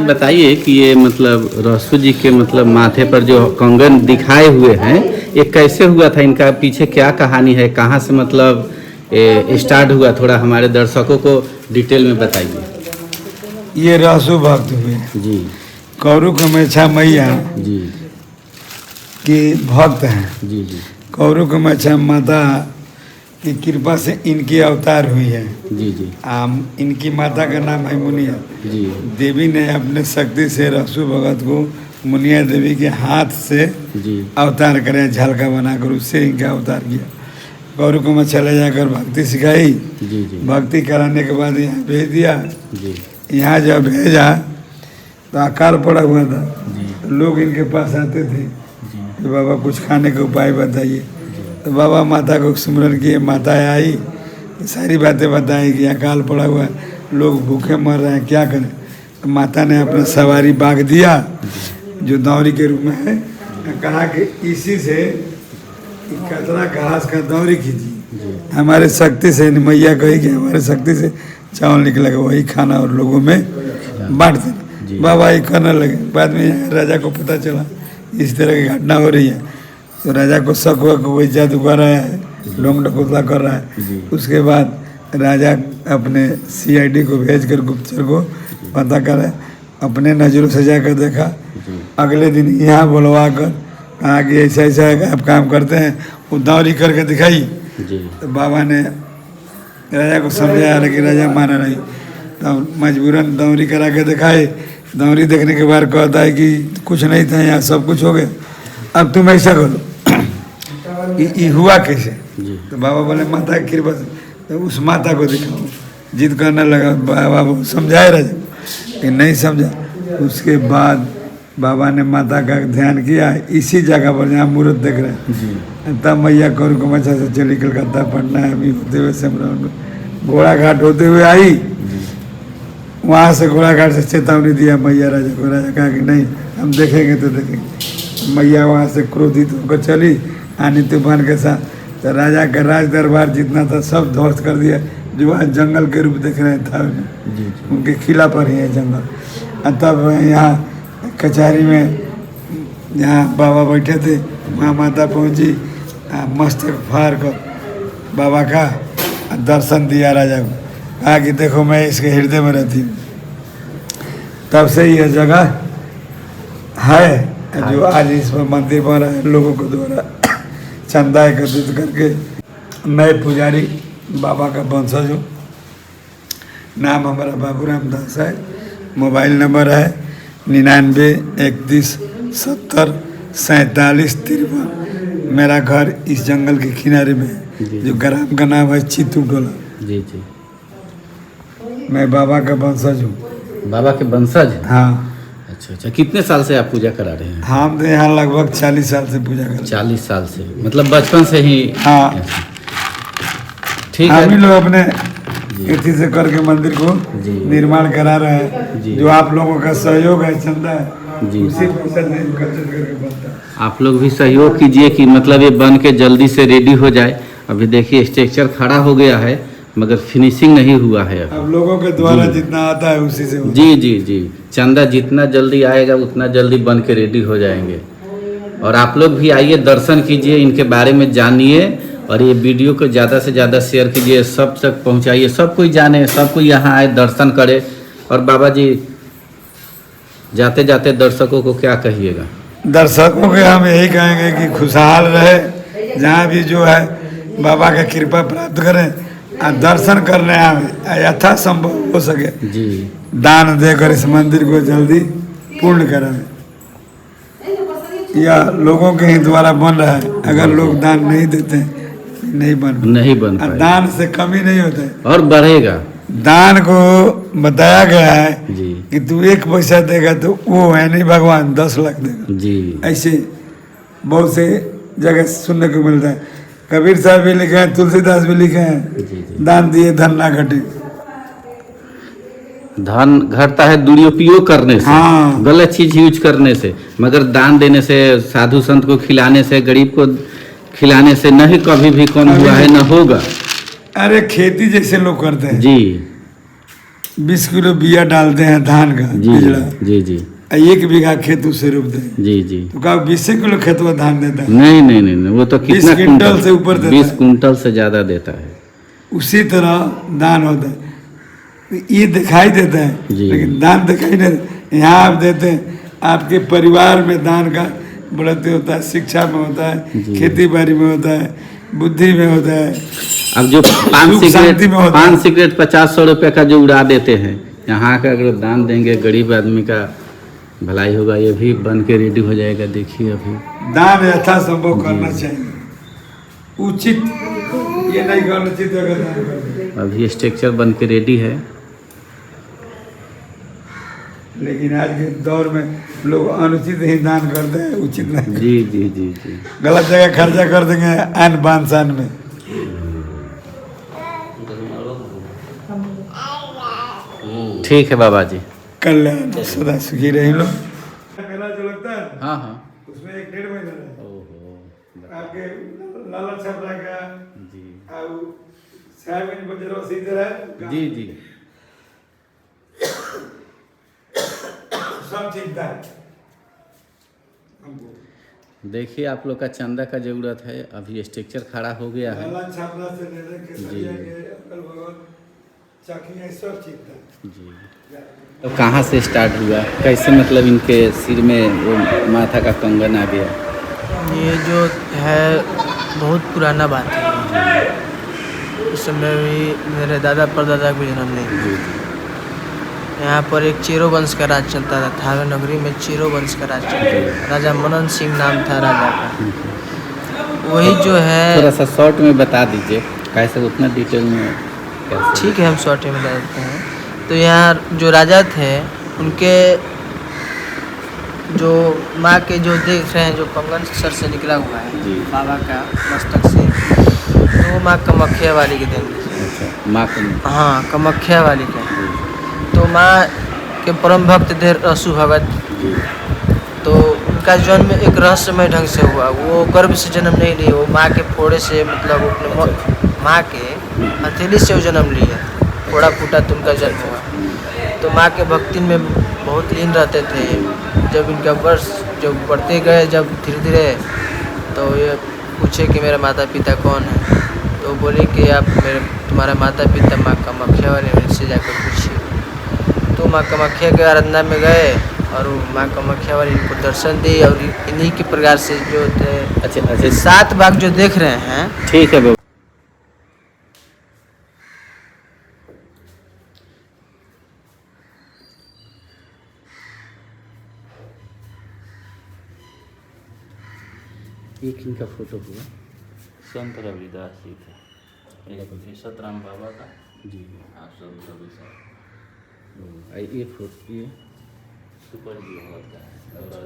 बताइए कि ये मतलब रहसू जी के मतलब माथे पर जो कंगन दिखाए हुए हैं, ये कैसे हुआ था? इनका पीछे क्या कहानी है? कहाँ से मतलब स्टार्ट हुआ? थोड़ा हमारे दर्शकों को डिटेल में बताइए। ये रहसू भक्त हुए जी कौरू कमेछा मैया जी के भक्त हैं। जी जी कौरू कमेछा माता की कृपा से इनकी अवतार हुई है। जी जी इनकी माता का नाम है मुनिया जी देवी ने अपने शक्ति से रहसू भगत को मुनिया देवी के हाथ से जी अवतार करे, झलका बनाकर उससे इनका अवतार किया। कौरू कमेछा ले जाकर भक्ति सिखाई। जी जी भक्ति कराने के बाद यहाँ भेज दिया। जी यहाँ जब भेजा तो अकाल पड़ा हुआ था। जी तो लोग इनके पास आते थे जी कि बाबा कुछ खाने का उपाय बताइए। तो बाबा माता को सुमरन किए, माता आई तो सारी बातें बताई कि अकाल पड़ा हुआ है, लोग भूखे मर रहे हैं, क्या करें। तो माता ने अपना सवारी बाग दिया जो दौरी के रूप में है। कहा कि इसी से कतरा घास का दौरी कीजिए, हमारे शक्ति से। मैया कही कि हमारे शक्ति से चावल निकलेगा, वही खाना और लोगों में बांट देना। बाबा ये करने लगे। बाद में राजा को पता चला इस तरह की घटना हो रही है, तो राजा को शक हुआ कि वही जादू कर रहा है, ढोंग डकोतला कर रहा है। उसके बाद राजा अपने CID को भेजकर गुप्तचर को पता करे, अपने नज़रों से जाकर देखा। अगले दिन यहाँ बुलवा कर कहा कि ऐसा ऐसा है, आप काम करते हैं, वो दौरी करके दिखाई। तो बाबा ने राजा को समझाया, लेकिन राजा माना नहीं। तो मजबूरन दौरी करा के दिखाए। दौरी देखने के बाद कहता है कि कुछ नहीं था, यहाँ सब कुछ हो गया, अब तुम ऐसा करो। ये हुआ कैसे? तो बाबा बोले माता की कृपा से। तो उस माता को दिखाओ। जिद करने लगा। बाबा वो समझाए राजा कि नहीं समझा। उसके बाद बाबा ने माता का ध्यान किया इसी जगह पर जहाँ मूर्त देख रहे हैं। तब मैया कौरू कमेछा से चली कलकत्ता, पटना अभी होते हुए सिमरन घोड़ा घाट होते हुए आई। वहाँ से घोड़ा घाट से चेतावनी दिया मैया राजा को। राजा कहा कि नहीं, हम देखेंगे तो देखेंगे। मैया वहाँ से क्रोधित होकर चली आनी तूफान के साथ। तो राजा का राज दरबार जितना था सब ध्वस्त कर दिया। जो आज जंगल के रूप देख रहे था उनके खिला पर ही है जंगल। तब यहाँ कचहरी में जहाँ बाबा बैठे थे वहाँ माता पहुँची, मस्तक फाड़ कर बाबा का दर्शन दिया राजा को। कहा कि देखो मैं इसके हृदय में रहती हूँ। तब से यह जगह है जो आज इस पर मंदिर बन रहा है। लोगों को द्वारा चंदा एकत्रित करके मैं पुजारी बाबा का वंशज हूँ। नाम हमारा बाबूराम दास है। मोबाइल नंबर है 99 31 70 47 53। मेरा घर इस जंगल के किनारे में है, जो ग्राम का नाम है चित्तू टोला। जी जी मैं बाबा का वंशज हूँ। बाबा के वंशज? हाँ। अच्छा अच्छा। कितने साल से आप पूजा करा रहे हैं? हम तो यहाँ लगभग 40 साल से पूजा कर। 40 साल से, मतलब बचपन से ही? हाँ। ठीक हम ही है। लोग अपने इसी से करके मंदिर को निर्माण करा रहे हैं। जो आप लोगों का सहयोग है, चंदा है, जी। उसी पैसा से खर्च करके बनता है। आप लोग भी सहयोग कीजिए कि मतलब ये बन के जल्दी से रेडी हो जाए। अभी देखिए स्ट्रक्चर खड़ा हो गया है मगर फिनिशिंग नहीं हुआ है। अब लोगों के द्वारा जितना आता है उसी से जी जी जी। चंदा जितना जल्दी आएगा उतना जल्दी बन के रेडी हो जाएंगे। और आप लोग भी आइए, दर्शन कीजिए, इनके बारे में जानिए और ये वीडियो को ज़्यादा से ज़्यादा शेयर कीजिए, सब तक पहुंचाइए, सब कोई जाने, सब कोई यहाँ आए, दर्शन करे। और बाबा जी जाते जाते दर्शकों को क्या कहिएगा? दर्शकों के हम यही कहेंगे कि खुशहाल रहे, जहाँ भी जो है बाबा का कृपा प्राप्त करें और दर्शन करने आए, यथा संभव हो सके जी दान देकर इस मंदिर को जल्दी पूर्ण कराएं। या लोगों के ही द्वारा बन रहा है। अगर लोग दान नहीं देते नहीं बन पाएगा। दान से कमी नहीं होता है और बढ़ेगा। दान को बताया गया है जी कि तू 1 पैसा देगा तो वो है नहीं, भगवान 10 लाख देगा। जी ऐसे बहुत से जगह सुनने को मिलता है। कबीर साहब भी लिखे हैं, तुलसीदास भी लिखे हैं, दान दिए धन ना घटे। धन घटता है दुरुपयोग करने से। हाँ। गलत चीज यूज करने से, मगर दान देने से, साधु संत को खिलाने से, गरीब को खिलाने से नहीं कभी भी कम हुआ है, न होगा। अरे खेती जैसे लोग करते हैं जी, 20 किलो बिया डालते हैं धान का जी बिजड़ा, जी जी 1 बीघा खेत उससे रोप दें जी जी। तो का 20 किलो खेत में धान देता है। नहीं नहीं नहीं नहीं, वो तो 20 कितना क्विंटल से ऊपर देता 20 है। कुंटल से ज़्यादा देता है। उसी तरह दान होता है। तो ये दिखाई देता है जी। लेकिन दान दिखाई नहीं देता। यहाँ आप देते हैं, आपके परिवार में दान का बढ़ते होता है, शिक्षा में होता है, जी। खेती बाड़ी में होता है, बुद्धि में होता है, अब जो सुख शांति में होता है। पान सिगरेट 50-100 रुपये का जो उड़ा देते हैं, यहाँ का अगर दान देंगे गरीब आदमी का भलाई होगा, ये भी बन के रेडी हो जाएगा। देखिए अभी दान यथासंभव करना चाहिए, उचित ये नहीं करना चाहिए अगर दान कर। अभी स्ट्रक्चर बन के रेडी है। लेकिन आज के दौर में लोग अनुचित ही दान करते हैं, उचित नहीं। जी जी जी जी। गलत जगह खर्चा कर देंगे आन बान शान में। ठीक है बाबा जी। कल्याण सदा सुखी रहे लोग। मेला जो लगता है हाँ हाँ। उसमें 1-1.5 महीना है। ओहो। आपके लाला छपरा का जी और साहब बजरो सीधे है जी जी। सब चिंता है हमको। देखिए आप लोग का चंदा का जरूरत है। अभी स्ट्रक्चर खड़ा हो गया है। लाला छपरा से लेकर के सरिया के अगल बगल चाकियाँ सब चिंता है। जी। तो कहाँ से स्टार्ट हुआ, कैसे मतलब इनके सिर में वो माथा का कंगन आ गया? ये जो है बहुत पुराना बात है। उस समय भी मेरे दादा परदादा को जन्म नहीं। जी यहाँ पर एक चेरो वंश का राज चलता था। थावे नगरी में चेरो वंश का राज चलता था। राजा मनन सिंह नाम था राजा का। वही जो है थोड़ा सा शॉर्ट में बता दीजिए, कैसे उतना डिटेल में कैसे? ठीक है, हम शॉर्ट में बता देते हैं। तो यहाँ जो राजा थे उनके जो माँ के जो देख रहे हैं जो कंगन सर से निकला हुआ है जी। बाबा का मस्तक से, तो वो माँ कामाख्या वाली के देन। अच्छा, माँ को। हाँ, कामाख्या वाली के। तो माँ के परम भक्त थे रसु भगत। जी तो उनका जन्म एक रहस्यमय ढंग से हुआ। वो गर्भ से जन्म नहीं लिए, वो माँ के फोड़े से, मतलब अपने माँ के हथेली से वो जन्म लिए। फोड़ा फूटा तो उनका जन्म हुआ। तो माँ के भक्ति में बहुत लीन रहते थे। जब इनका वर्ष जब बढ़ते गए, जब धीरे धीरे, तो ये पूछे कि मेरे माता पिता कौन है। तो बोले कि आप तुम्हारा माता पिता माँ कामाख्या वाले से जाकर पूछिए। तो माँ कामाख्या के आराधना में गए और वो माँ कामाख्या वाली इनको दर्शन दी। और इन्हीं के प्रकार से जो थे अच्छा 7 बाघ जो देख रहे हैं। ठीक है बाबा। एक इनका फोटो हुआ संत रविदास जी का, एक सतराम बाबा का। जी हाँ, संत रविदास। ये फोटो ये सुपर जी का है।